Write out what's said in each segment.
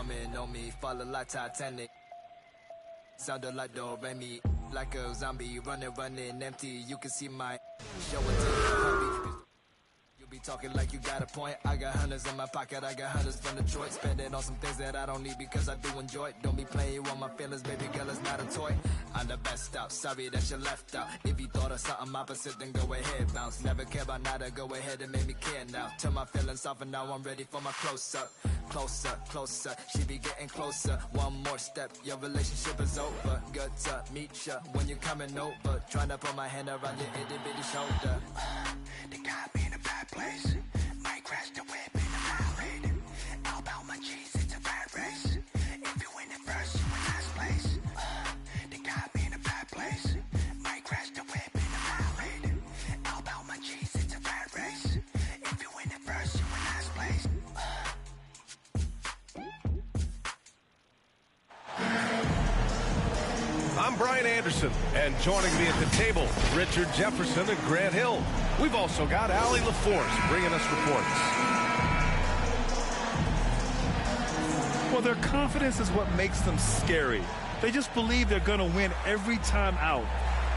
woman on me, falling like Titanic. Sounded like do re mi, like a zombie, running empty. You can see my show it to you. You be talking like you got a point. I got hundreds in my pocket, I got hundreds from Detroit. Spend it on some things that I don't need because I do enjoy it. Don't be playing with my feelings, baby girl, it's not a toy. I'm the best out, sorry that you left out. If you thought of something opposite, then go ahead, bounce. Never care about nada, go ahead and make me care now. Turn my feelings off and now I'm ready for my close-up. Closer, she be getting closer. One more step, your relationship is over. Good to meet ya when you're coming over. Trying to put my hand around your itty-bitty shoulder. They got me in a bad place. Might crash the whip in the highway. All about my cheese, it's a bad race. If you win it first, you win last place. They got me in a bad place. Might crash the whip in the highway. All about my cheese, it's a bad race. If you win it first, you win last place. I'm Brian Anderson, and joining me at the table, Richard Jefferson and Grant Hill. We've also got Allie LaForce bringing us reports. Well, their confidence is what makes them scary. They just believe they're going to win every time out.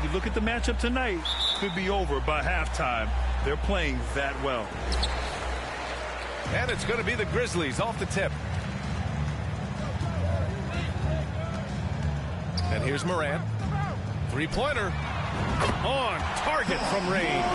You look at the matchup tonight, could be over by halftime. They're playing that well. And it's going to be the Grizzlies off the tip. And here's Morant. Three-pointer. On target from range.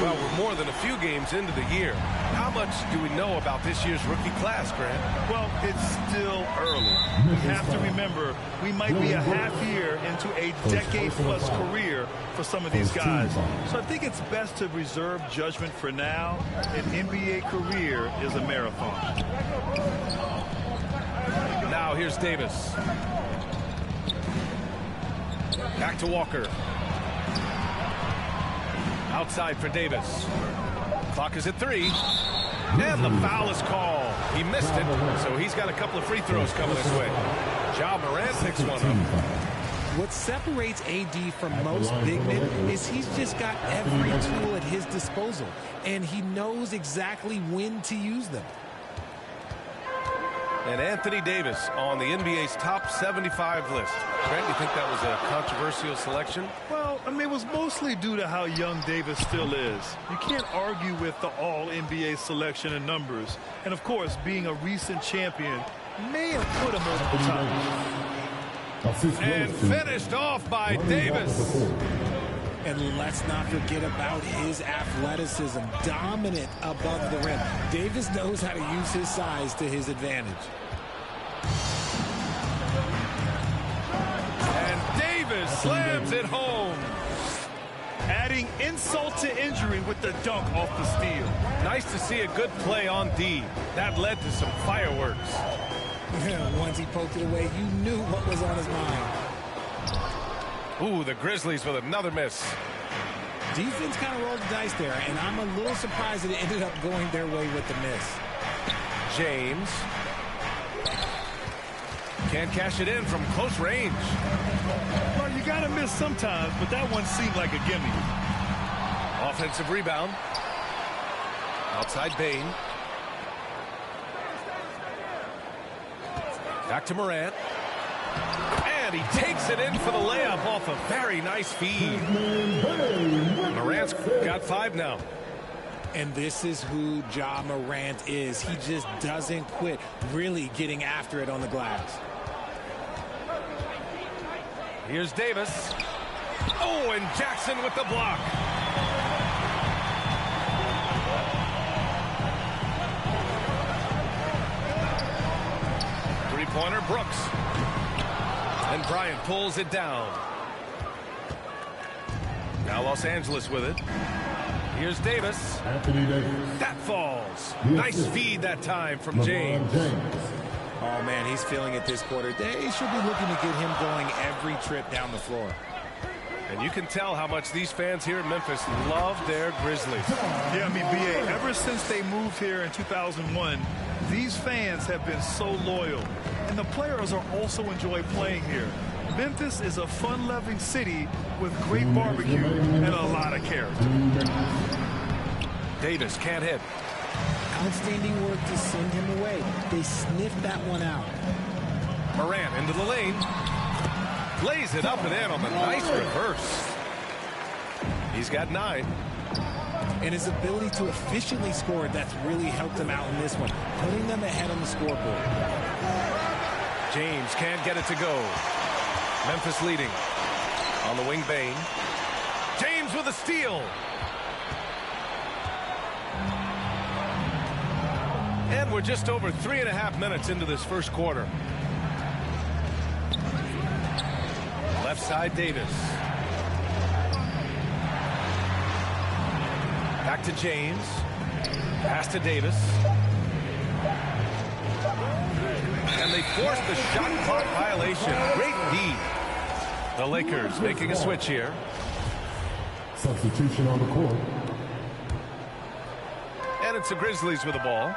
Well, we're more than a few games into the year. How much do we know about this year's rookie class, Grant? Well, it's still early. We have to remember we might be a half year into a decade-plus career for some of these guys. So I think it's best to reserve judgment for now. An NBA career is a marathon. Now here's Davis. Back to Walker. Outside for Davis. Clock is at 3. And the foul is called. He missed it, so he's got a couple of free throws coming his way. Ja Morant picks one up. What separates AD from most big men is he's just got every tool at his disposal, and he knows exactly when to use them. And Anthony Davis on the NBA's top 75 list. Grant, you think that was a controversial selection? Well, I mean, it was mostly due to how young Davis still is. You can't argue with the all-NBA selection and numbers. And, of course, being a recent champion may have put him over the top. And finished off by Davis. And let's not forget about his athleticism, dominant above the rim. Davis knows how to use his size to his advantage. And Davis slams it home. Adding insult to injury with the dunk off the steal. Nice to see a good play on D. That led to some fireworks. Once he poked it away, you knew what was on his mind. Ooh, the Grizzlies with another miss. Defense kind of rolled the dice there, and I'm a little surprised that it ended up going their way with the miss. James. Can't cash it in from close range. Well, you got to miss sometimes, but that one seemed like a gimme. Offensive rebound. Outside Bain. Back to Morant. And he takes it in for the layup off a very nice feed. Morant's got 5 now. And this is who Ja Morant is. He just doesn't quit, really getting after it on the glass. Here's Davis. Oh, and Jackson with the block. Three-pointer, Brooks. And Bryant pulls it down. Now Los Angeles with it. Here's Davis. Anthony Davis. That falls. Nice feed that time from James. Oh, man, he's feeling it this quarter. They should be looking to get him going every trip down the floor. And you can tell how much these fans here in Memphis love their Grizzlies. Yeah, I mean, B.A., ever since they moved here in 2001, these fans have been so loyal. And the players are also enjoy playing here. Memphis is a fun-loving city with great barbecue and a lot of character. Davis can't hit. outstanding work to send him away. They sniffed that one out. Morant into the lane. Lays it up and in on the nice reverse. He's got 9. And his ability to efficiently score, that's really helped him out in this one, putting them ahead on the scoreboard. James can't get it to go. Memphis leading. On the wing, Bain. James with a steal. And we're just over 3.5 minutes into this first quarter. Left side, Davis. Back to James. Pass to Davis. And they force the shot clock violation. Great D. The Lakers making a switch here. Substitution on the court. And it's the Grizzlies with the ball.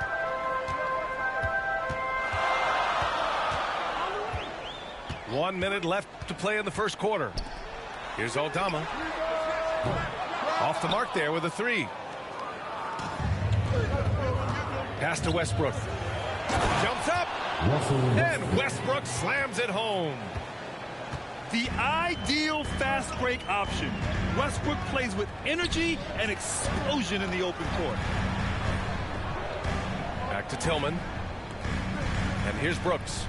One minute left to play in the first quarter. Here's Aldama. Off the mark there with a 3. Pass to Westbrook. Jumps up. And Westbrook slams it home. The ideal fast break option. Westbrook plays with energy and explosion in the open court. Back to Tillman. And here's Brooks.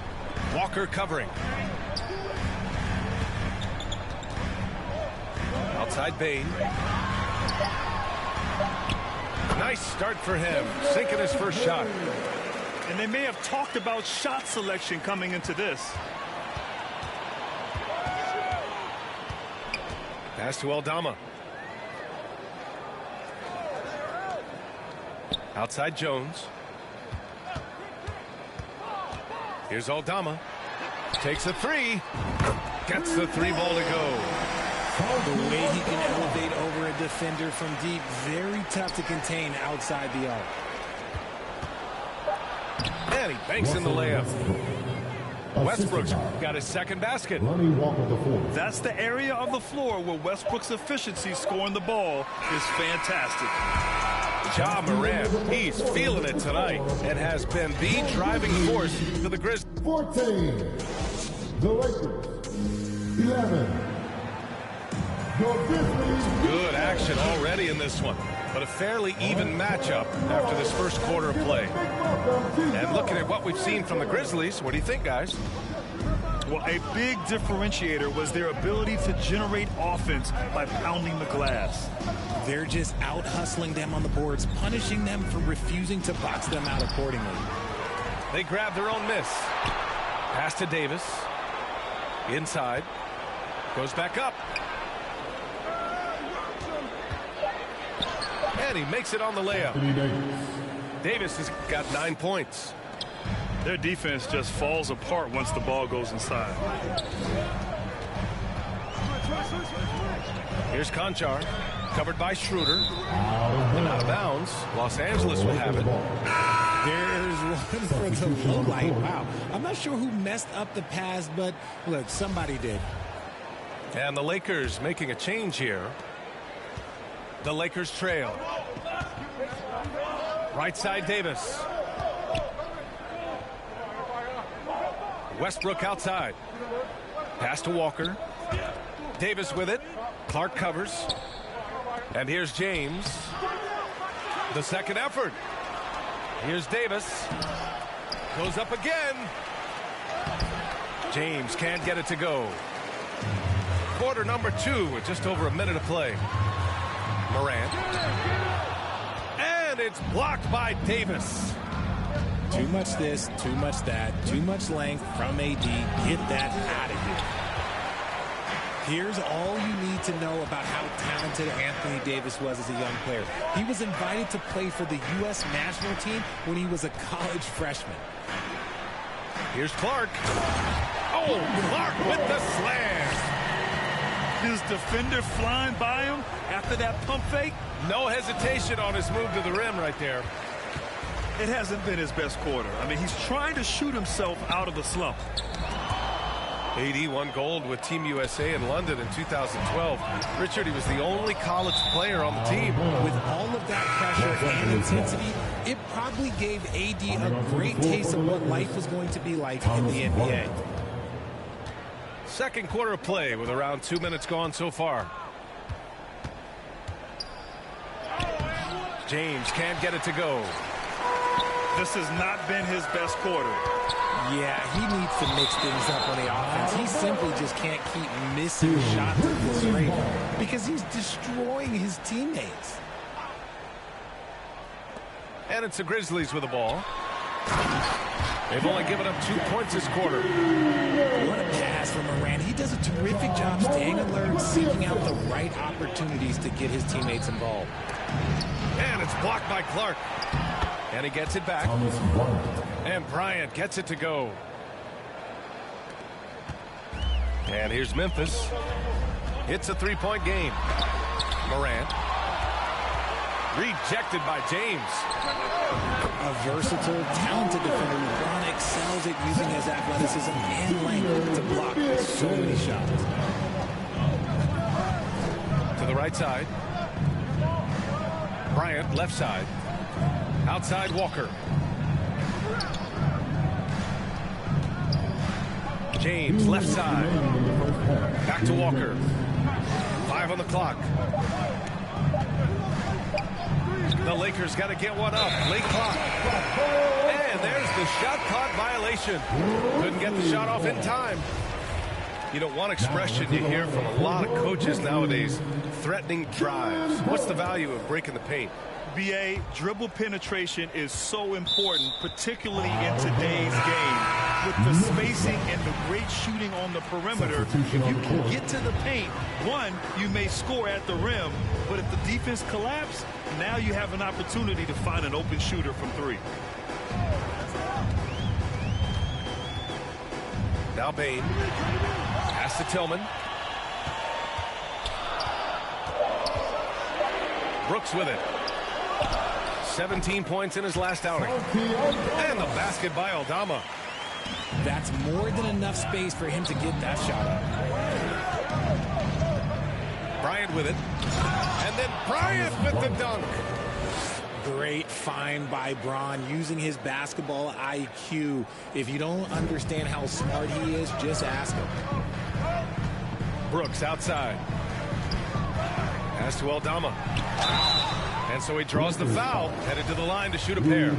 Walker covering. Outside Bain. Nice start for him. Sinking his first shot. And they may have talked about shot selection coming into this. Pass to Aldama. Outside Jones. Here's Aldama. Takes a 3. Gets the 3 ball to go. The way he can elevate over a defender from deep, very tough to contain outside the arc. And he banks in the layup. Westbrook's got his second basket. That's the area of the floor where Westbrook's efficiency scoring the ball is fantastic. Ja Morant, he's feeling it tonight and has been the driving force for the Grizzlies. 14. The Lakers. 11. Good action already in this one, but a fairly even matchup after this first quarter of play. And looking at what we've seen from the Grizzlies, what do you think, guys? Well, a big differentiator was their ability to generate offense by pounding the glass. They're just out hustling them on the boards, punishing them for refusing to box them out accordingly. They grab their own miss. Pass to Davis. Inside. Goes back up. And he makes it on the layup. Davis has got 9 points. Their defense just falls apart once the ball goes inside. Here's Conchar, covered by Schroeder. And out of bounds. Los Angeles will have it. There's one for the low light. Wow. I'm not sure who messed up the pass, but look, somebody did. And the Lakers making a change here. The Lakers trail. Right side, Davis. Westbrook outside. Pass to Walker. Davis with it. Clark covers. And here's James. The second effort. Here's Davis. Goes up again. James can't get it to go. Quarter number 2 with just over a minute to play. Morant. And it's blocked by Davis. Too much this, too much that, too much length from AD. Get that out of here. Here's all you need to know about how talented Anthony Davis was as a young player. He was invited to play for the U.S. national team when he was a college freshman. Here's Clark. Oh, Clark with the slam. His defender flying by him after that pump fake. No hesitation on his move to the rim right there. It hasn't been his best quarter. I mean, he's trying to shoot himself out of the slump. AD won gold with Team USA in London in 2012. Richard, he was the only college player on the team. With all of that pressure and intensity, It probably gave AD a great taste of what life was going to be like in the NBA. Second quarter of play with around 2 minutes gone so far. James can't get it to go. This has not been his best quarter. Yeah, he needs to mix things up on the offense. He simply just can't keep missing shots at this rate because he's destroying his teammates. And it's the Grizzlies with the ball. They've only given up 2 points this quarter. What a pass from Morant. He does a terrific job staying alert, seeking out the right opportunities to get his teammates involved. And it's blocked by Clark. And he gets it back. And Bryant gets it to go. And here's Memphis. It's a three-point game. Morant. Rejected by James. A versatile, talented defender. LeBron excels at using his athleticism and length to block so many shots. To the right side. Bryant, left side. Outside Walker. James, left side. Back to Walker. 5 on the clock. The Lakers got to get one up. Late clock. And there's the shot clock violation. Couldn't get the shot off in time. You know, one expression you hear from a lot of coaches nowadays, threatening drives. What's the value of breaking the paint? BA, dribble penetration is so important, particularly in today's game. With the spacing and the great shooting on the perimeter, if you can get to the paint, one, you may score at the rim, but if the defense collapses, now you have an opportunity to find an open shooter from three. Now Bain. Pass to Tillman. Brooks with it. 17 points in his last outing. And the basket by Aldama. That's more than enough space for him to get that shot up. Bryant with it. And then Bryant with the dunk. Great find by Bron using his basketball IQ. If you don't understand how smart he is, just ask him. Brooks outside. Pass to Aldama. And so he draws the foul, headed to the line to shoot a pair.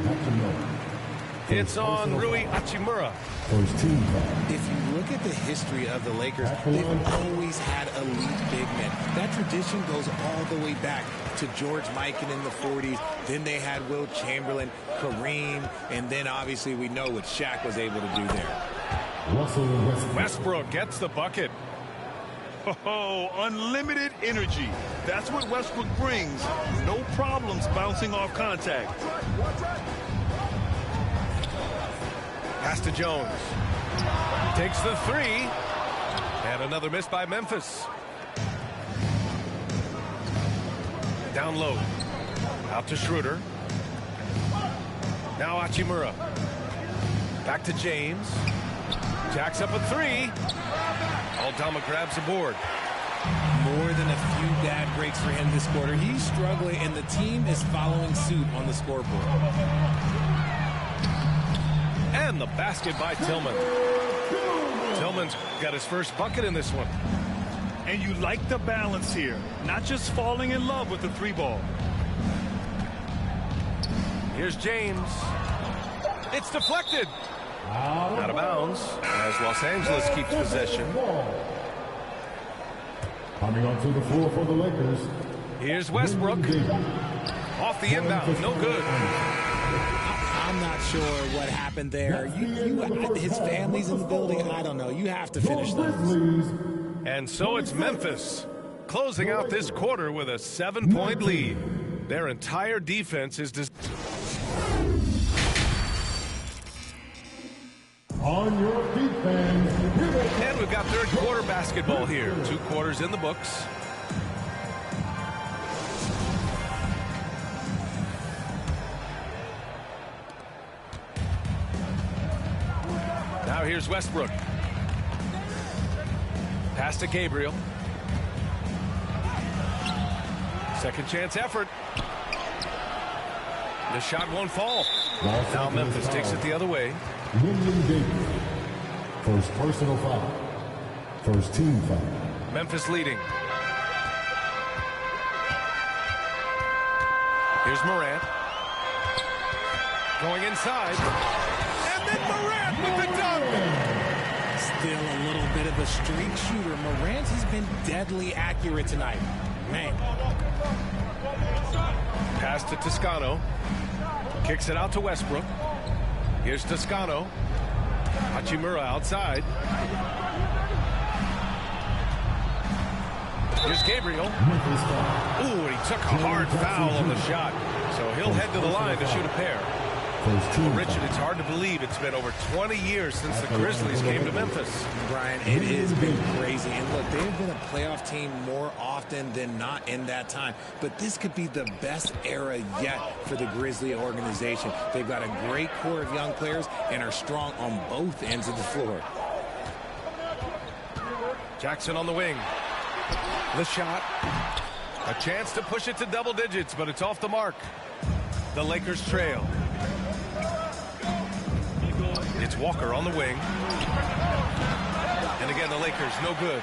It's on Rui Hachimura. If you look at the history of the Lakers, they've always had elite big men. That tradition goes all the way back to George Mikan in the 40s. Then they had Will Chamberlain, Kareem, and then obviously we know what Shaq was able to do there. Westbrook gets the bucket. Oh, unlimited energy. That's what Westbrook brings. No problems bouncing off contact. Pass to Jones. Takes the three. And another miss by Memphis. Down low. Out to Schroeder. Now Hachimura. Back to James. Jacks up a three. Aldama grabs the board. More than a few bad breaks for him this quarter. He's struggling, and the team is following suit on the scoreboard. And the basket by Tillman. Tillman's got his first bucket in this one. And you like the balance here. Not just falling in love with the three ball. Here's James. It's deflected. Out of bounds as Los Angeles keeps possession. Coming onto the floor for the Lakers. Here's Westbrook. Off the inbound. No good. I'm not sure what happened there. His family's in the building. I don't know. You have to finish those. And so it's Memphis closing out this quarter with a 7-point lead. Their entire defense is On your feet, fans. And we've got third quarter basketball here. 2 quarters in the books. Now here's Westbrook. Pass to Gabriel. Second chance effort. The shot won't fall. Now Memphis takes it the other way. William Davis. First personal foul. First team foul. Memphis leading. Here's Morant. Going inside. And then Morant with the dunk. Still a little bit of a streak shooter. Morant has been deadly accurate tonight. Man. Pass to Toscano. Kicks it out to Westbrook. Here's Toscano. Hachimura outside. Here's Gabriel. Ooh, and he took a hard foul on the shot. So he'll head to the line to shoot a pair. Well, Richard, it's hard to believe it's been over 20 years since the Grizzlies came to Memphis. Brian, it has been crazy. And look, they've been a playoff team more often than not in that time. But this could be the best era yet for the Grizzly organization. They've got a great core of young players and are strong on both ends of the floor. Jackson on the wing. The shot. A chance to push it to double digits, but it's off the mark. The Lakers trail. It's Walker on the wing. And again, the Lakers, no good.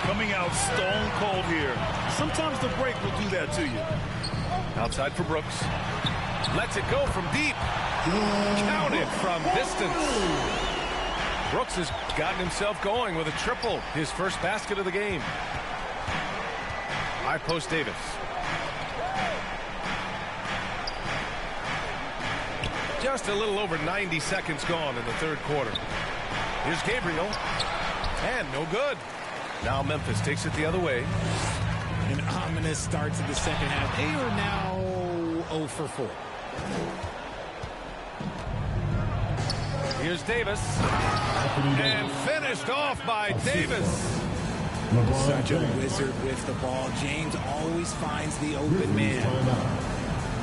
Coming out stone cold here. Sometimes the break will do that to you. Outside for Brooks. Lets it go from deep. Counted from distance. Brooks has gotten himself going with a triple. His first basket of the game. High post Davis. Just a little over 90 seconds gone in the third quarter. Here's Gabriel. And no good. Now Memphis takes it the other way. An ominous start to the second half. They are now 0 for 4. Here's Davis. And finished off by Davis. Such a wizard with the ball. James always finds the open man.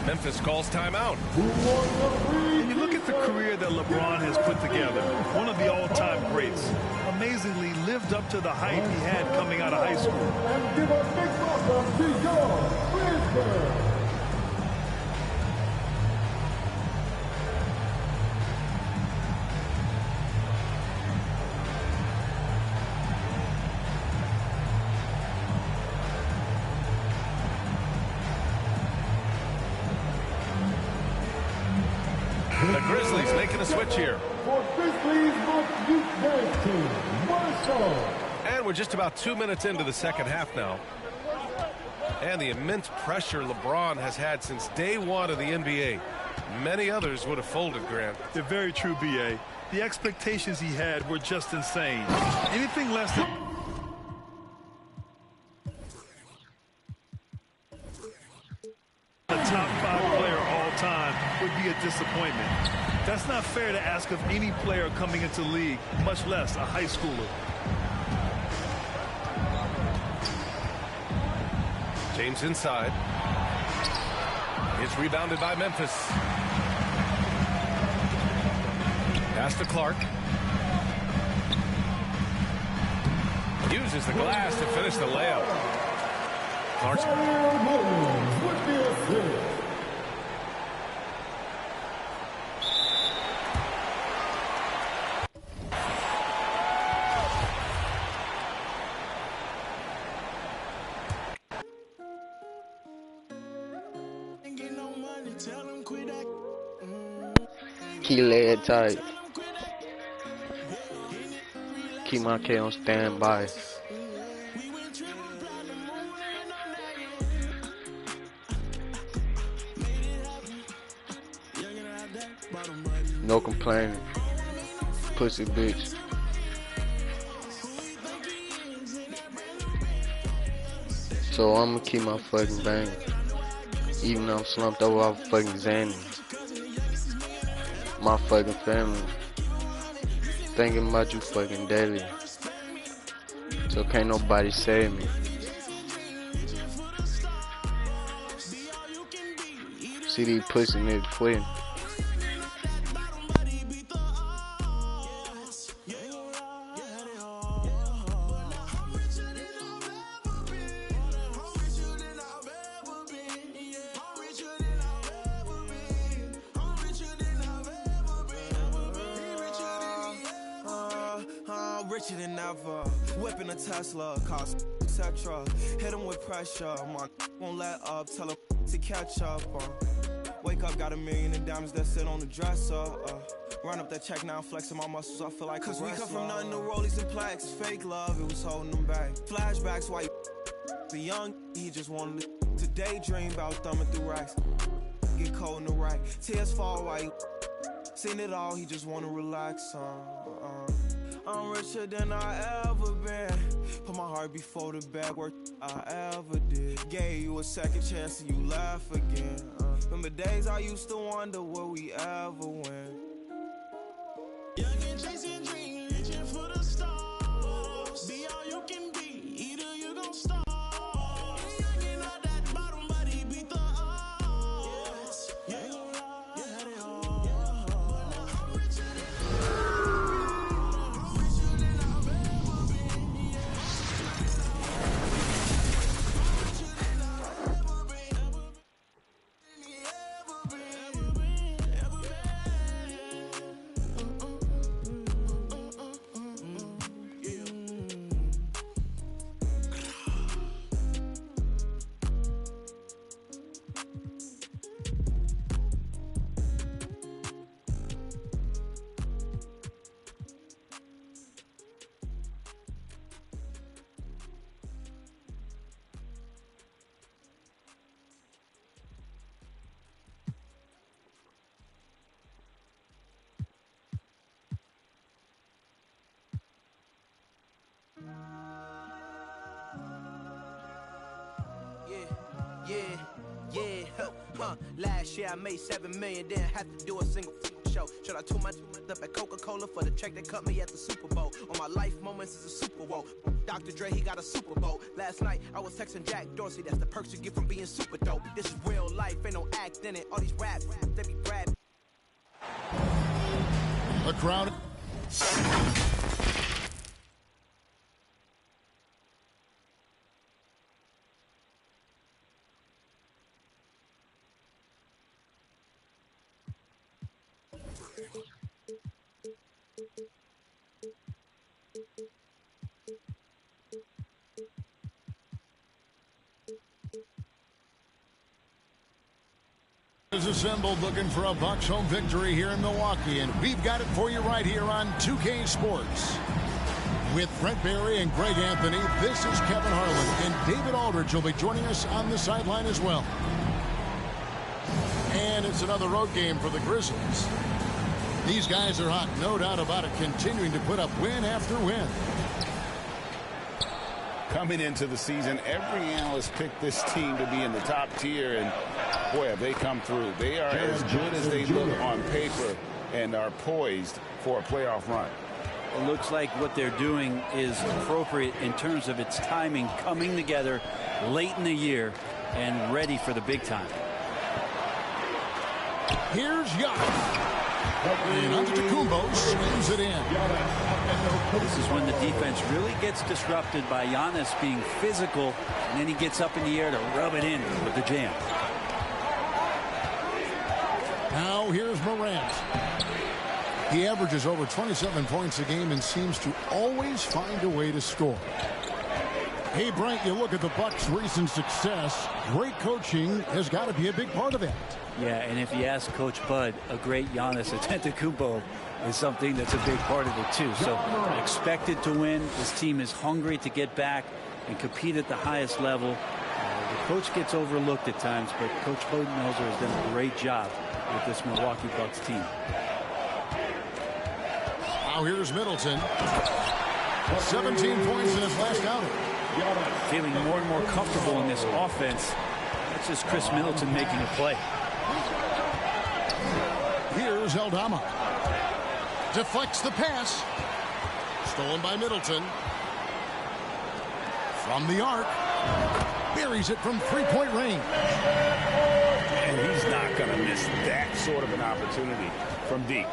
Memphis calls timeout. When you look at the career that LeBron has put together, one of the all-time greats, amazingly lived up to the hype he had coming out of high school. And give a big welcome to your Grizzlies. The Grizzlies making a switch here. For Grizzlies Youth Dance Team, Marshall. And we're just about 2 minutes into the second half now. And the immense pressure LeBron has had since day one of the NBA. Many others would have folded, Grant. They're very true, B.A. The expectations he had were just insane. Anything less than a top 5 player all time would be a disappointment. That's not fair to ask of any player coming into the league, much less a high schooler. James inside. It's rebounded by Memphis. Pass to Clark. Uses the glass to finish the layup. Clark's Williams with the assist. Key leg tight. Keep my K on standby. No complaining. Pussy bitch. So I'ma keep my fucking bang. Even though I'm slumped over off fucking Xanny. My fucking family. Thinking about you fucking daily. So can't nobody save me. See these pussy niggas quitting. richer than ever. Whipping a Tesla, cost etc. Hit him with pressure. My won't let up, tell him to catch up. Wake up, got $1 million in diamonds that sit on the dresser. Run up that check now, flexing my muscles, I feel like cause we come from nothing to rollies and plaques. Fake love, it was holding them back. Flashbacks, why the young, he just wanted to daydream about thumbing through racks. Get cold in the rack, tears fall while you seen it all, he just wanna relax. I'm richer than I ever been. Put my heart before the bad work I ever did. Gave you a second chance and you laugh again. Remember days I used to wonder will we ever win. Young and chasing dreams, reaching for the stars. Be all you can be, either you gon' start. Young out that bottom, but he beat the odds. Yeah, you gon' lie, you had it all. But now I'm richer than I've ever been. Yeah. Richer than I've ever been. Last year I made $7 million, didn't have to do a single show. Should I tune my up at Coca-Cola for the check that cut me at the Super Bowl? On my life moments is a Super Bowl. Dr. Dre, he got a Super Bowl. Last night I was texting Jack Dorsey, that's the perks you get from being super dope. This is real life, ain't no act in it. All these raps, they be brad. The crowd. Is assembled looking for a Bucks home victory here in Milwaukee, and we've got it for you right here on 2K Sports. With Brent Barry and Greg Anthony, this is Kevin Harlan, and David Aldridge will be joining us on the sideline as well. And it's another road game for the Grizzlies. These guys are hot, no doubt about it, continuing to put up win after win. Coming into the season, every analyst picked this team to be in the top tier, and boy, have they come through. They are as good as they look on paper and are poised for a playoff run. It looks like what they're doing is appropriate in terms of its timing, coming together late in the year and ready for the big time. Here's Giannis. And Antetokounmpo swings it in. This is when the defense really gets disrupted by Giannis being physical, and then he gets up in the air to rub it in with the jam. Now here's Morant. He averages over 27 points a game and seems to always find a way to score. Hey, Brent, you look at the Bucks' recent success. Great coaching has got to be a big part of that. Yeah, and if you ask Coach Bud, a great Giannis Antetokounmpo is something that's a big part of it too. So expected to win. This team is hungry to get back and compete at the highest level. The coach gets overlooked at times, but Coach Budenholzer has done a great job with this Milwaukee Bucks team. Now here's Middleton. 17 points in his last outing. Feeling more and more comfortable in this offense. That's just Chris Middleton making a play. Here's Aldama. Deflects the pass. Stolen by Middleton. From the arc. Buries it from three-point range. And he's not going to miss that sort of an opportunity from deep.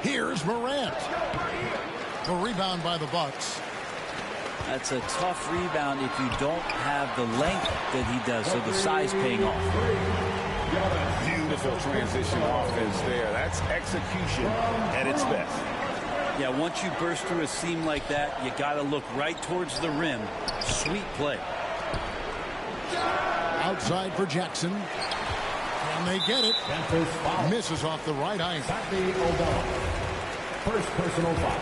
Here's Morant. The rebound by the Bucks. That's a tough rebound if you don't have the length that he does, so the size paying off. Beautiful transition offense there. That's execution at its best. Yeah, once you burst through a seam like that, you got to look right towards the rim. Sweet play. Outside for Jackson. And they get it. Misses off the right eye. First personal foul.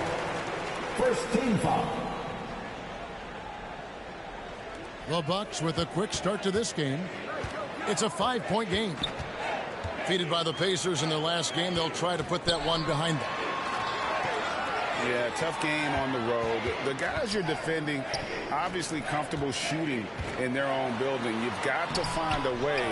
First team foul. The Bucks with a quick start to this game. It's a 5-point game. Defeated by the Pacers in their last game, they'll try to put that one behind them. Yeah, tough game on the road. The guys you're defending, obviously comfortable shooting in their own building. You've got to find a way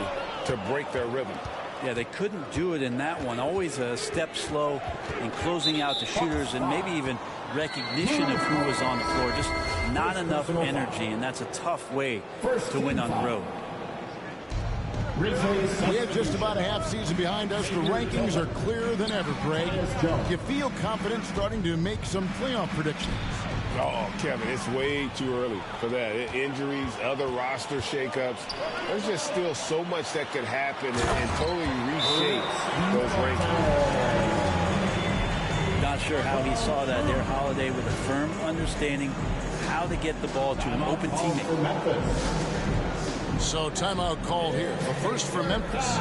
to break their rhythm. Yeah, they couldn't do it in that one. Always a step slow in closing out the shooters and maybe even recognition of who was on the floor. Just not enough energy, and that's a tough way to win on the road. We have just about a half season behind us. The rankings are clearer than ever, Greg. You feel confident starting to make some playoff predictions? Oh, Kevin, it's way too early for that. Injuries, other roster shakeups. There's just still so much that could happen and totally reshape those rankings. Not sure how he saw that there, Holiday, with a firm understanding how to get the ball to an open teammate. So timeout called here. The first for Memphis.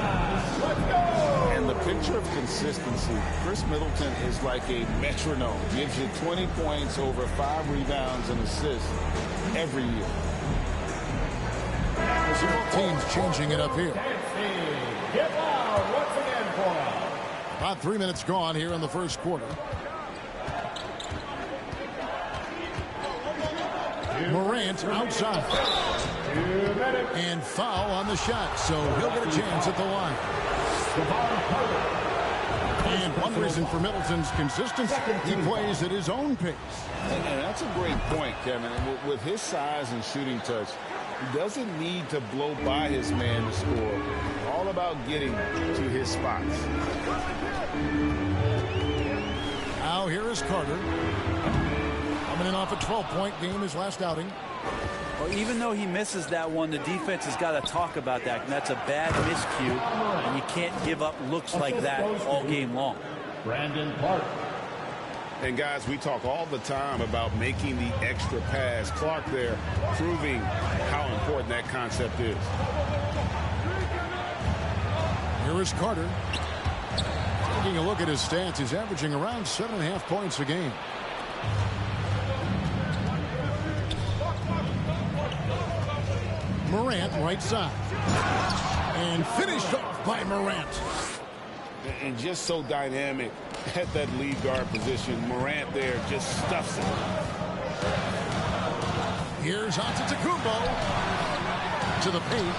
And the picture of consistency, Chris Middleton is like a metronome. Gives you 20 points, over 5 rebounds and assists every year. So both teams changing it up here. Get loud once again for us. About 3 minutes gone here in the first quarter. Morant outside. And foul on the shot, so he'll get a chance at the line. And one reason for Middleton's consistency, he plays at his own pace. And that's a great point, Kevin. With his size and shooting touch, he doesn't need to blow by his man to score. All about getting to his spots. Now here is Carter. Coming in off a 12-point game his last outing. Well, even though he misses that one, the defense has got to talk about that. And that's a bad miscue, and you can't give up looks like that all game long. Brandon Clark. And, guys, we talk all the time about making the extra pass. Clark there proving how important that concept is. Here is Carter. Taking a look at his stats, he's averaging around 7.5 points a game. Morant right side. And finished off by Morant. And just so dynamic at that lead guard position. Morant there just stuffs it. Here's Antetokounmpo to the paint.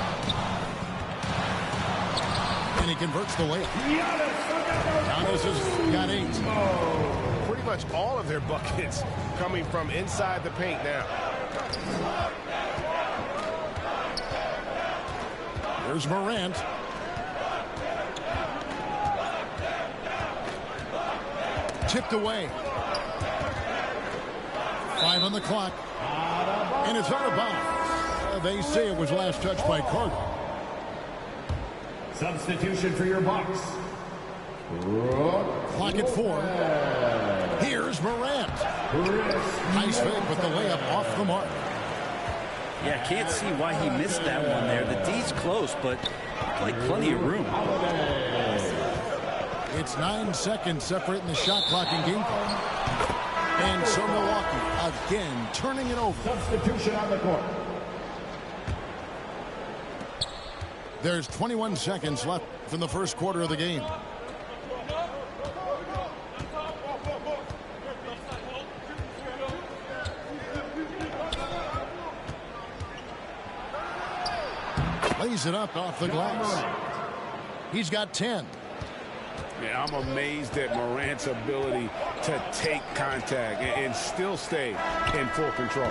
And he converts the layup. Giannis has got 8. Pretty much all of their buckets coming from inside the paint now. Here's Morant. Tipped away. 5 on the clock. And it's out of bounds. They say it was last touched by Carter. Substitution for your Bucks. Clock at 4. Here's Morant. Nice fake with the layup off the mark. Yeah, can't see why he missed that one there. The D's close, but like plenty of room. It's 9 seconds separating the shot clock and game clock. And so Milwaukee again turning it over. Substitution on the court. There's 21 seconds left in the first quarter of the game. Lays it up off the glass. He's got 10. Yeah, I'm amazed at Morant's ability to take contact and still stay in full control.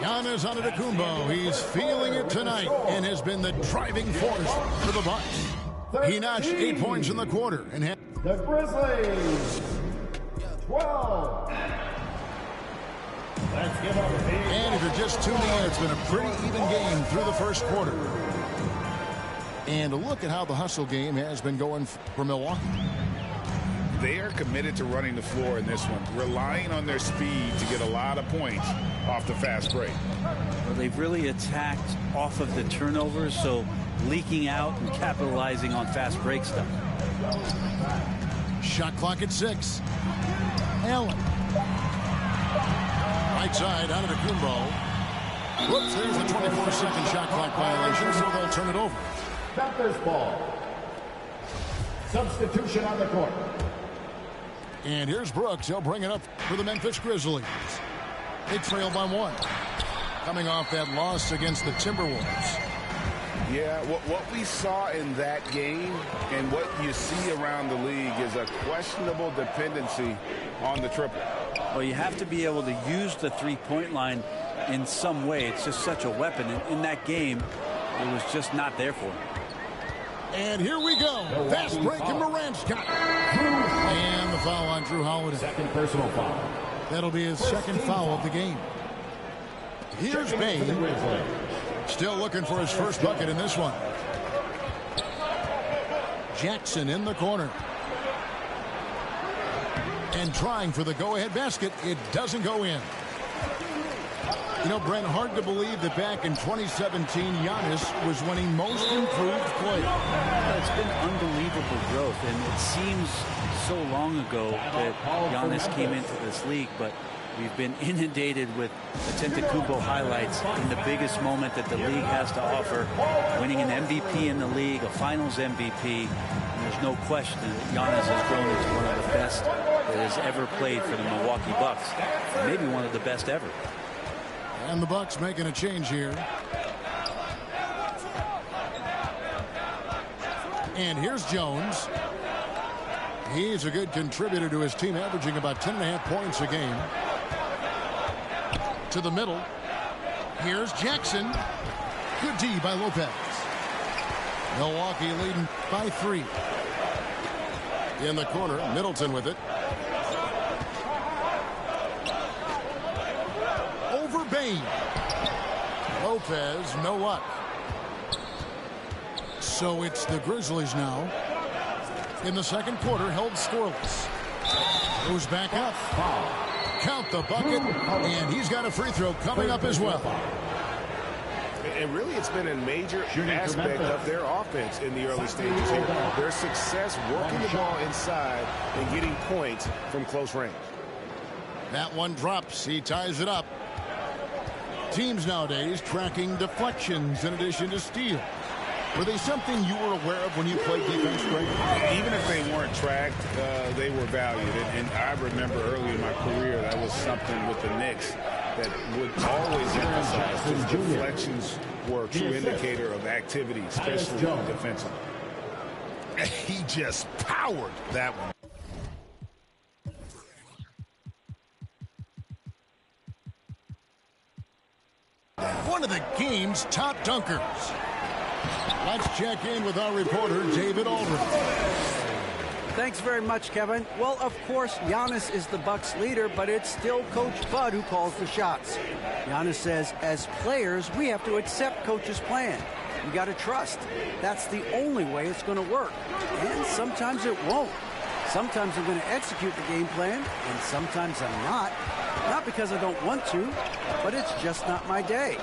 Giannis Antetokounmpo, he's feeling it tonight and has been the driving force for the Bucks. He notched 8 points in the quarter and had the Grizzlies 12. Let's give up. And if you're just tuning in, it's been a pretty even game through the first quarter. And a look at how the hustle game has been going for Milwaukee. They are committed to running the floor in this one, relying on their speed to get a lot of points off the fast break. Well, they've really attacked off of the turnovers, so leaking out and capitalizing on fast break stuff. Shot clock at 6. Allen. Right side out of the Kumbo. Whoops, there's the 24-second shot clock violation, so they'll turn it over. Memphis ball. Substitution on the court. And here's Brooks. He'll bring it up for the Memphis Grizzlies. They trail by 1. Coming off that loss against the Timberwolves. Yeah, what we saw in that game and what you see around the league is a questionable dependency on the triple. Well, you have to be able to use the three-point line in some way. It's just such a weapon. In that game, it was just not there for him. And here we go. Fast break, and Morant's got it. And the foul on Drew Holiday. Second personal foul. That'll be his second foul of the game. Here's Bain. Still looking for his first bucket in this one. Jackson in the corner. And trying for the go-ahead basket. It doesn't go in. You know, Brent, hard to believe that back in 2017, Giannis was winning most improved player. It's been unbelievable growth, and it seems so long ago that Giannis came into this league, but we've been inundated with Antetokounmpo highlights in the biggest moment that the league has to offer, winning an MVP in the league, a finals MVP, and there's no question that Giannis has grown into one of the best that has ever played for the Milwaukee Bucks, maybe one of the best ever. And the Bucks making a change here. And here's Jones. He's a good contributor to his team, averaging about 10.5 points a game. To the middle. Here's Jackson. Good D by Lopez. Milwaukee leading by 3. In the corner, Middleton with it. Over Bain. Lopez, no luck. So it's the Grizzlies now. In the second quarter, held scoreless. Goes back up. Count the bucket, and he's got a free throw coming up as well. And really, it's been a major aspect of their offense in the early stages here. Their success working the ball inside and getting points from close range. That one drops. He ties it up. Teams nowadays tracking deflections in addition to steals. Were they something you were aware of when you played defense, Greg? Even if they weren't tracked, they were valued. And I remember early in my career, that was something with the Knicks that would always emphasize, because deflections were a true indicator of activity, especially defensively. He just powered that one. One of the game's top dunkers. Let's check in with our reporter, David Aldridge. Thanks very much, Kevin. Well, of course, Giannis is the Bucks leader, but it's still Coach Bud who calls the shots. Giannis says, as players, we have to accept Coach's plan. You got to trust. That's the only way it's going to work. And sometimes it won't. Sometimes I'm going to execute the game plan, and sometimes I'm not. Not because I don't want to, but it's just not my day.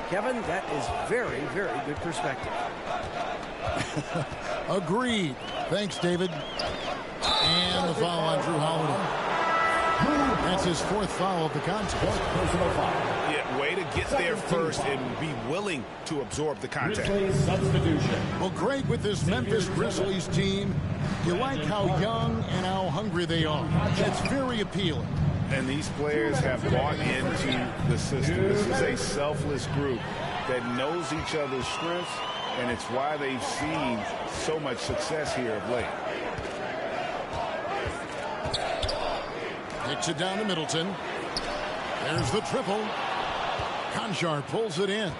Kevin, that is very, very good perspective. Agreed. Thanks, David. And the foul on Drew Holiday. That's his 4th foul of the contest. Personal foul. Yeah, way to get there first and be willing to absorb the contact. Substitution. Well, Greg, with this Memphis Grizzlies team, you like how young and how hungry they are. That's very appealing. And these players have bought into the system. This is a selfless group that knows each other's strengths, and it's why they've seen so much success here of late. Kicks it down to Middleton. There's the triple. Conchar pulls it in.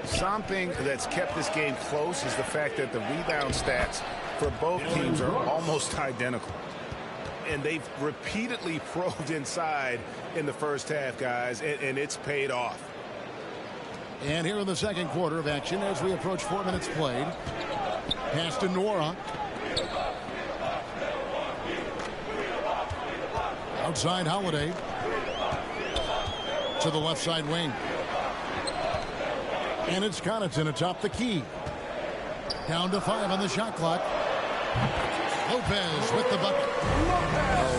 Something that's kept this game close is the fact that the rebound stats for both teams are almost identical. And they've repeatedly probed inside in the first half, guys, and it's paid off. And here in the second quarter of action as we approach 4 minutes played. Pass to Nora. Outside Holiday. To the left side wing. And it's Connaughton atop the key. Down to 5 on the shot clock. Lopez with the bucket.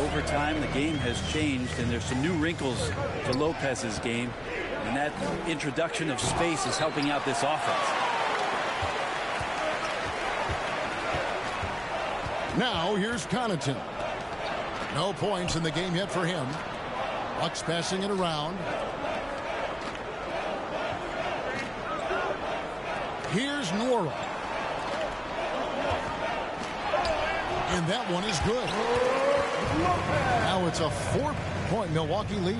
Over time, the game has changed, and there's some new wrinkles to Lopez's game. And that introduction of space is helping out this offense. Now here's Connaughton. No points in the game yet for him. Bucks passing it around. Here's Nora. And that one is good. Now it's a 4-point Milwaukee lead.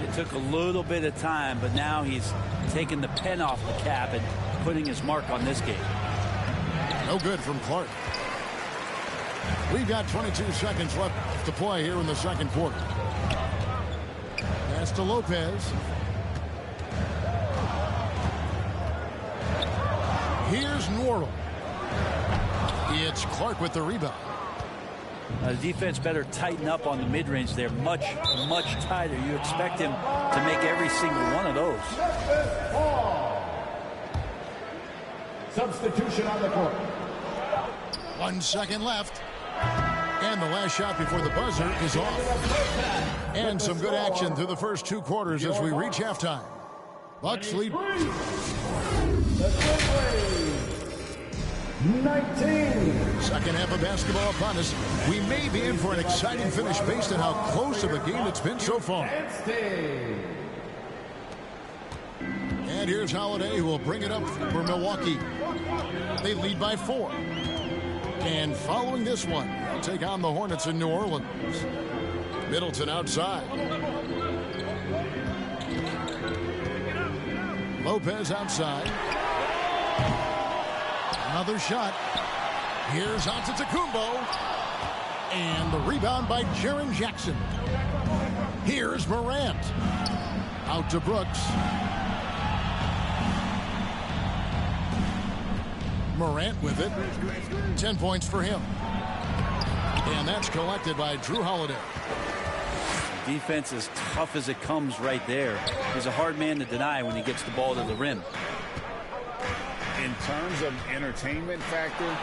It took a little bit of time, but now he's taking the pen off the cap and putting his mark on this game. No good from Clark. We've got 22 seconds left to play here in the second quarter. Pass to Lopez. Here's Nora. It's Clark with the rebound. The defense better tighten up on the mid-range there. Much tighter. You expect him to make every single one of those. Substitution on the court. 1 second left. And the last shot before the buzzer is off. And some good action through the first 2 quarters as we reach halftime. Bucks lead. 19. Second half of basketball upon us. We may be in for an exciting finish based on how close of a game it's been so far. And here's Holiday, who will bring it up for Milwaukee. They lead by 4. And following this one, they'll take on the Hornets in New Orleans. Middleton outside. Lopez outside. Another shot. Here's Antetokounmpo. And the rebound by Jaren Jackson. Here's Morant. Out to Brooks. Morant with it. 10 points for him. And that's collected by Drew Holiday. Defense as tough as it comes right there. He's a hard man to deny when he gets the ball to the rim. In terms of entertainment factor,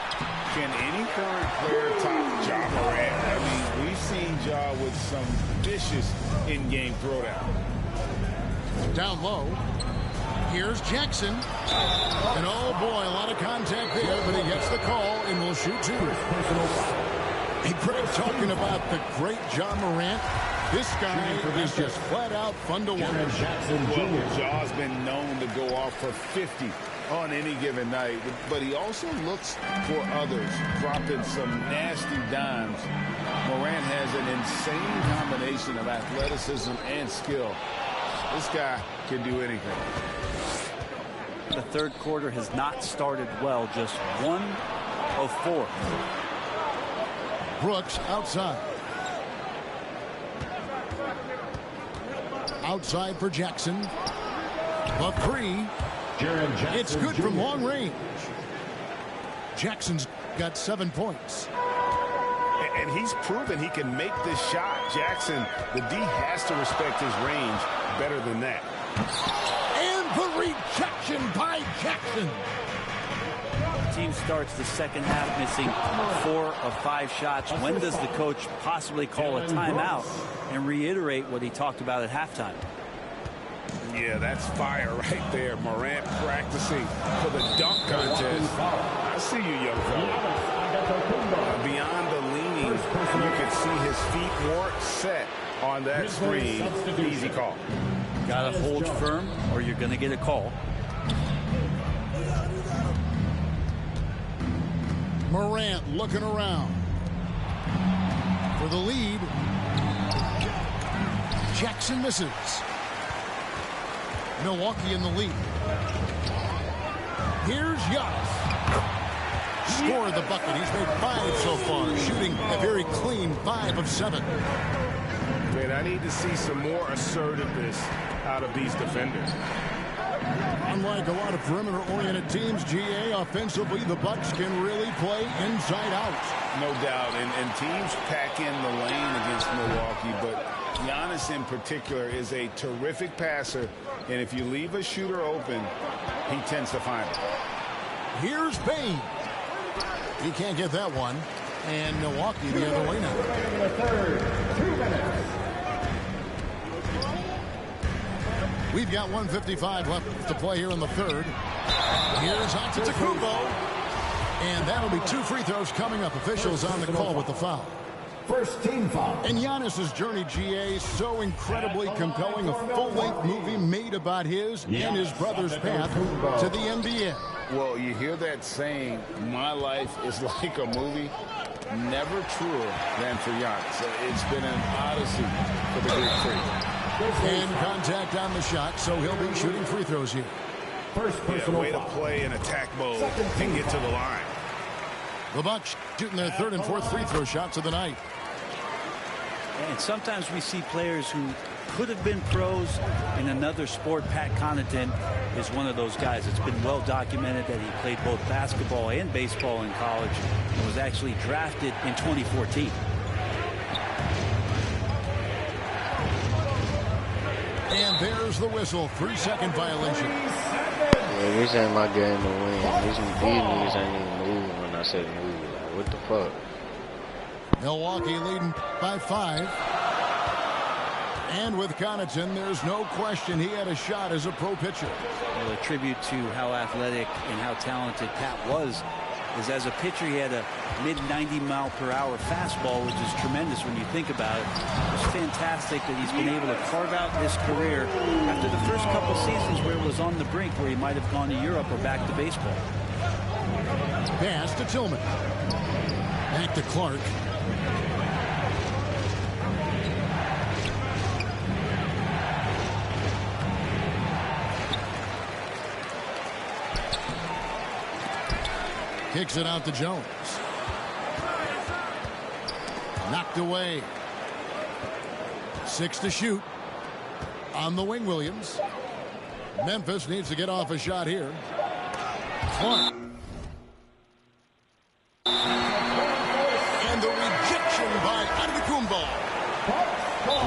can any current player top Ja Morant? I mean, we've seen Ja with some vicious in-game throwdown. Down low. Here's Jackson. And oh boy, a lot of contact there, but he gets the call and will shoot 2. Hey, Greg, talking about the great Ja Morant. This guy is just flat out fun to watch. Well, Ja's been known to go off for 50 on any given night, but he also looks for others, dropping some nasty dimes. Morant has an insane combination of athleticism and skill. This guy can do anything. The third quarter has not started well, just 1 of 4. Brooks outside. Outside for Jackson. A 3. It's good from long range. Jackson's got 7 points. And he's proven he can make this shot. Jackson, the D has to respect his range better than that. And the rejection by Jackson. The team starts the second half missing 4 of 5 shots. When does the coach possibly call a timeout and reiterate what he talked about at halftime? Yeah, that's fire right there. Morant practicing for the dunk contest. I see you, young fella. Beyond the leaning, you can see his feet weren't set on that screen. Easy call. Got to hold firm or you're going to get a call. Morant looking around for the lead. Jackson misses. Milwaukee in the lead. Here's Giannis. Scored the bucket. He's made 5 so far, shooting a very clean 5 of 7. Man, I need to see some more assertiveness out of these defenders. Unlike a lot of perimeter-oriented teams, GA, offensively, the Bucks can really play inside out. No doubt, and teams pack in the lane against Milwaukee, but Giannis in particular is a terrific passer, and if you leave a shooter open, he tends to find it. Here's Payne. He can't get that one, and Milwaukee the other way now. The third, 2 minutes. We've got 1:55 left to play here in the third. Here's Antetokounmpo. And that'll be 2 free throws coming up. Officials on the call with the foul. First team foul. And Giannis's journey, GA, so incredibly compelling. A full-length movie made about his and his brother's path to the NBA. Well, you hear that saying, my life is like a movie. Never truer than for Giannis. It's been an odyssey for the Greek Freak. And contact on the shot, so he'll be shooting free throws here. First personal way to play in attack mode and get to the line. The Bucks shooting their third and fourth free throw shots of the night. And sometimes we see players who could have been pros in another sport. Pat Connaughton is one of those guys. It's been well documented that he played both basketball and baseball in college and was actually drafted in 2014. And there's the whistle. 3-second violation. Yeah, this ain't my game to win. These niggas ain't even moving when I said move. Like, what the fuck? Milwaukee leading by 5. And with Connaughton, there's no question he had a shot as a pro pitcher. Well, a tribute to how athletic and how talented Pat was is as a pitcher he had a mid-90-mile-per-hour fastball, which is tremendous when you think about it. It's fantastic that he's been able to carve out his career after the first couple seasons where it was on the brink, where he might have gone to Europe or back to baseball. Pass to Tillman. Back to Clark. Kicks it out to Jones. Knocked away. 6 to shoot. On the wing, Williams. Memphis needs to get off a shot here. Clark. And the rejection by Antetokounmpo.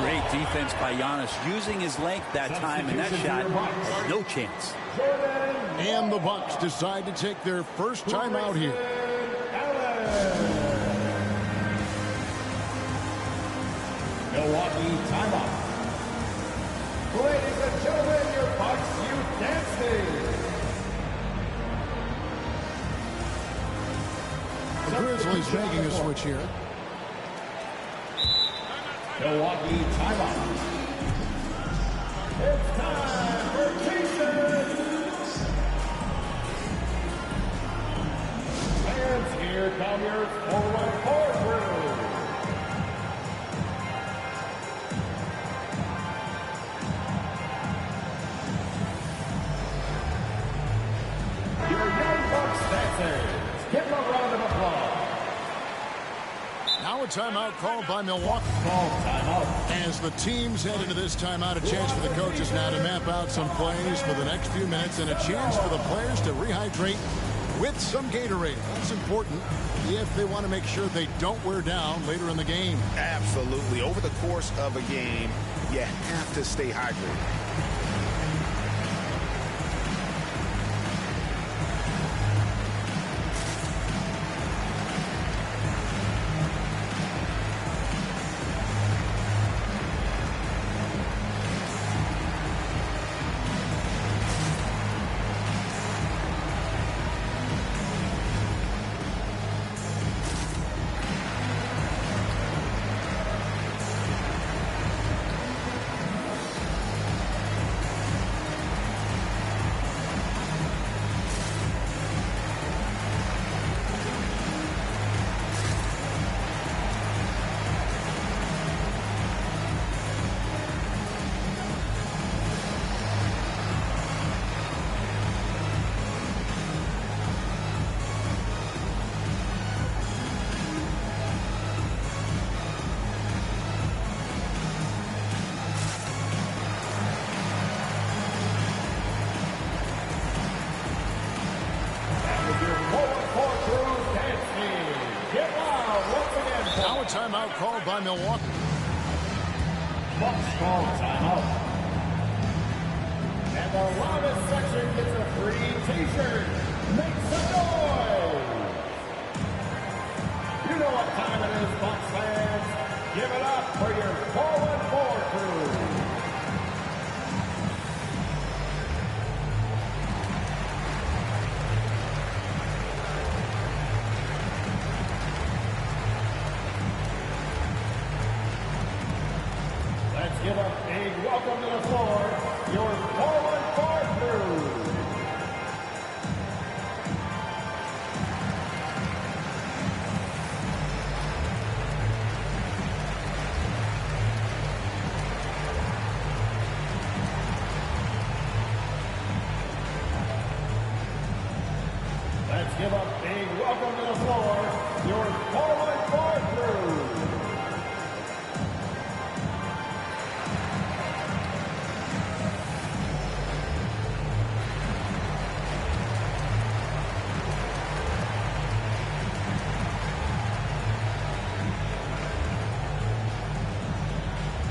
Great defense by Giannis, using his length that time, and that shot, no chance. And the Bucks decide to take their first time out here. Milwaukee timeout. Ladies and gentlemen, your Bucks youth dance team. The Grizzlies making a switch here. Milwaukee timeout. It's time for Jason. And here come your forward court crew. Your young Bucks dancers. Give them a round of applause. Now a timeout called by Milwaukee. As the teams head into this timeout, a chance for the coaches now to map out some plays for the next few minutes and a chance for the players to rehydrate with some Gatorade. That's important if they want to make sure they don't wear down later in the game. Absolutely. Over the course of a game, you have to stay hydrated. timeout called by Milwaukee. Bucks call timeout. And the loudest section gets a free t-shirt. Make some noise! You know what time it is, Bucks fans. Give it up for your 414 crew. Let's give a big welcome to the floor, your 414 crew. Let's give a big welcome to the floor, your 414 crew.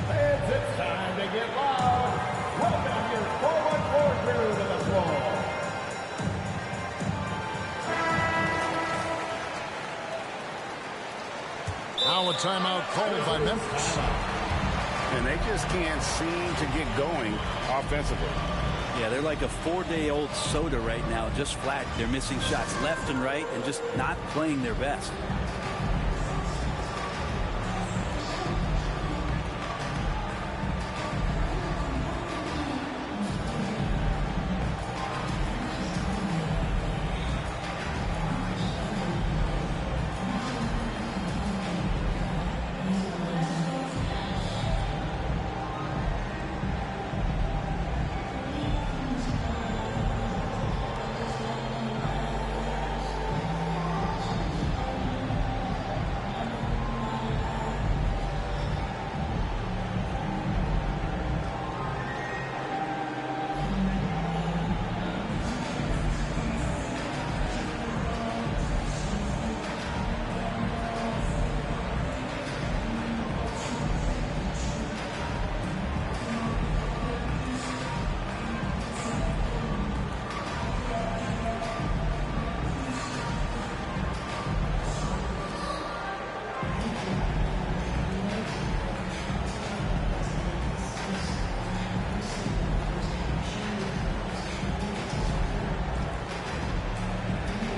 Fans, it's time to get loud. Welcome your 414 crew to the floor. Now a timeout called by Memphis. And they just can't seem to get going offensively. Yeah, they're like a 4-day-old soda right now, just flat. They're missing shots left and right and just not playing their best.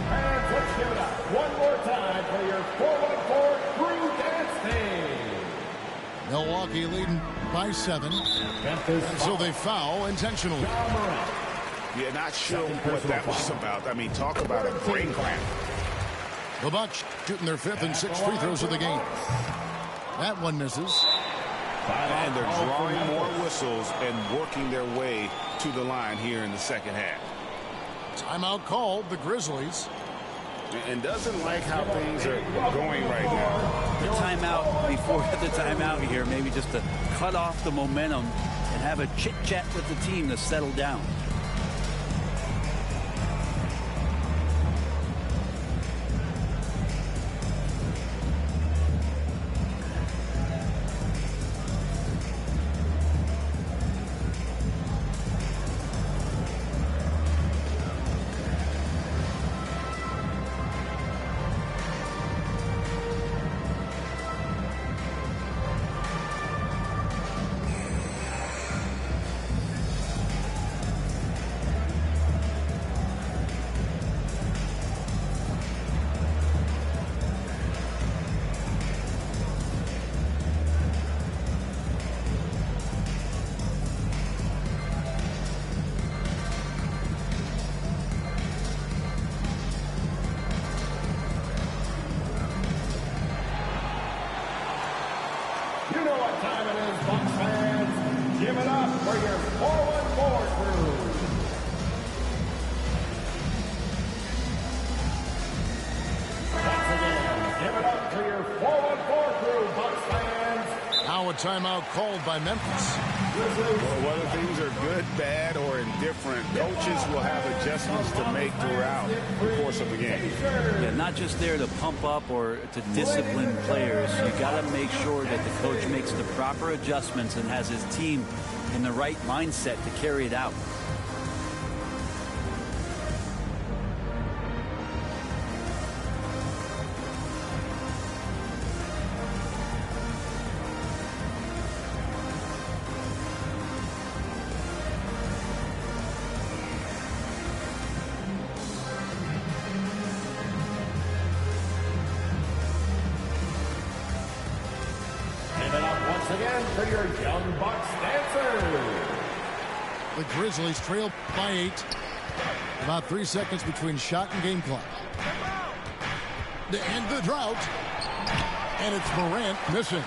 Fans, let's give it up one more time for your 414 crew dance team. Milwaukee leading by 7. So they foul intentionally. Yeah, not sure what that was about. I mean, talk about a brain cramp. The Bucks shooting their 5th and 6th free throws of the game. That one misses. And they're drawing more whistles and working their way to the line here in the second half. Timeout called, the Grizzlies. And doesn't like how things are going right now. The timeout, before the timeout here, maybe just to cut off the momentum and have a chit-chat with the team to settle down. You know what time it is, Bucks fans. Give it up for your 414 crew. Once again, give it up for your 414 crew, Bucks fans. Now a timeout called by Memphis. Well, whether things are good, bad, or indifferent, coaches will have adjustments to make throughout the course of the game. Yeah, not just there to pump up or to discipline players. You got to make sure that the coach makes the proper adjustments and has his team in the right mindset to carry it out. For your Young Bucks dancers. The Grizzlies trail by 8. About 3 seconds between shot and game clock. To end the drought. And it's Morant missing.